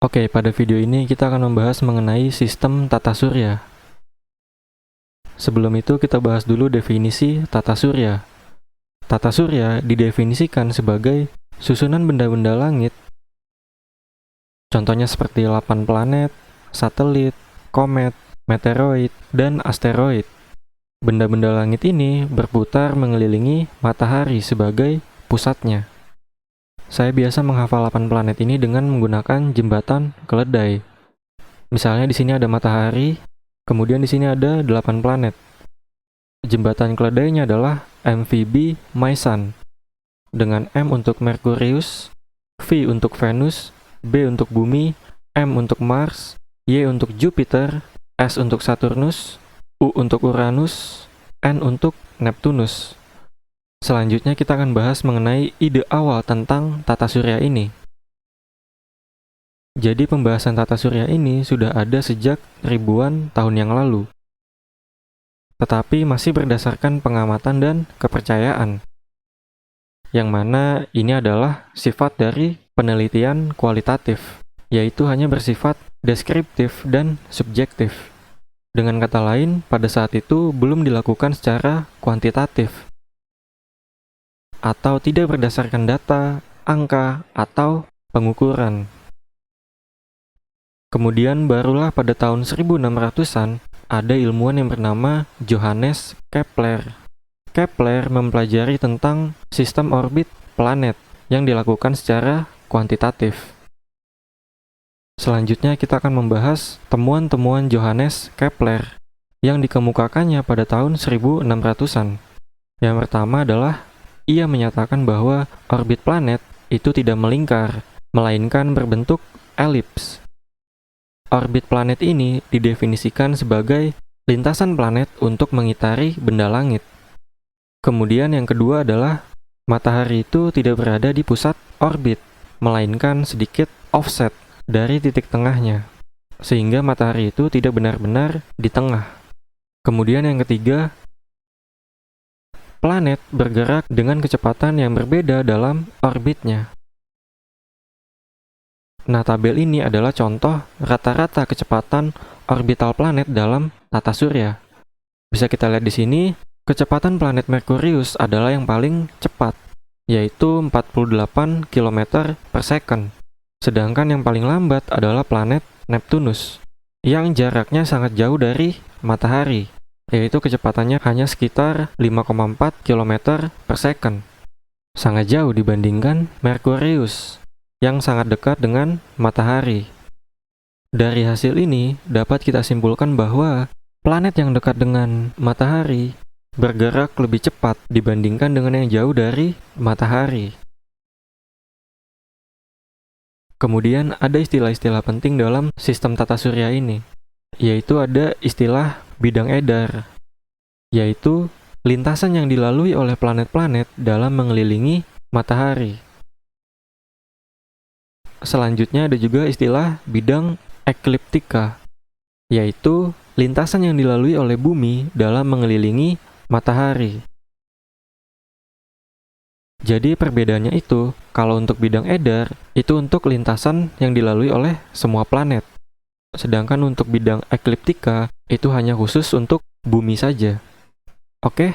Oke, pada video ini kita akan membahas mengenai sistem tata surya. Sebelum itu kita bahas dulu definisi tata surya. Tata surya didefinisikan sebagai susunan benda-benda langit, contohnya seperti 8 planet, satelit, komet, meteoroid, dan asteroid. Benda-benda langit ini berputar mengelilingi matahari sebagai pusatnya. Saya biasa menghafal 8 planet ini dengan menggunakan jembatan keledai. Misalnya di sini ada matahari, kemudian di sini ada 8 planet. Jembatan keledainya adalah MVB MySun, dengan M untuk Merkurius, V untuk Venus, B untuk Bumi, M untuk Mars, Y untuk Jupiter, S untuk Saturnus, U untuk Uranus, N untuk Neptunus. Selanjutnya kita akan bahas mengenai ide awal tentang tata surya ini. Jadi pembahasan tata surya ini sudah ada sejak ribuan tahun yang lalu, tetapi masih berdasarkan pengamatan dan kepercayaan, yang mana ini adalah sifat dari penelitian kualitatif, yaitu hanya bersifat deskriptif dan subjektif. Dengan kata lain, pada saat itu belum dilakukan secara kuantitatif, atau tidak berdasarkan data, angka, atau pengukuran. Kemudian barulah pada tahun 1600-an, ada ilmuwan yang bernama Johannes Kepler. Kepler mempelajari tentang sistem orbit planet yang dilakukan secara kuantitatif. Selanjutnya kita akan membahas temuan-temuan Johannes Kepler yang dikemukakannya pada tahun 1600-an. Yang pertama adalah ia menyatakan bahwa orbit planet itu tidak melingkar, melainkan berbentuk elips. Orbit planet ini didefinisikan sebagai lintasan planet untuk mengitari benda langit. Kemudian yang kedua adalah matahari itu tidak berada di pusat orbit, melainkan sedikit offset dari titik tengahnya, sehingga matahari itu tidak benar-benar di tengah. Kemudian yang ketiga, planet bergerak dengan kecepatan yang berbeda dalam orbitnya. Nah, tabel ini adalah contoh rata-rata kecepatan orbital planet dalam tata surya. Bisa kita lihat di sini, kecepatan planet Merkurius adalah yang paling cepat, yaitu 48 km per second. Sedangkan yang paling lambat adalah planet Neptunus, yang jaraknya sangat jauh dari matahari, yaitu kecepatannya hanya sekitar 5,4 km per second. Sangat jauh dibandingkan Merkurius, yang sangat dekat dengan matahari. Dari hasil ini, dapat kita simpulkan bahwa planet yang dekat dengan matahari bergerak lebih cepat dibandingkan dengan yang jauh dari matahari. Kemudian ada istilah-istilah penting dalam sistem tata surya ini, yaitu ada istilah bidang edar, yaitu lintasan yang dilalui oleh planet-planet dalam mengelilingi matahari. Selanjutnya ada juga istilah bidang ekliptika, yaitu lintasan yang dilalui oleh bumi dalam mengelilingi matahari. Jadi perbedaannya itu, kalau untuk bidang edar, itu untuk lintasan yang dilalui oleh semua planet. Sedangkan untuk bidang ekliptika, itu hanya khusus untuk bumi saja. Oke,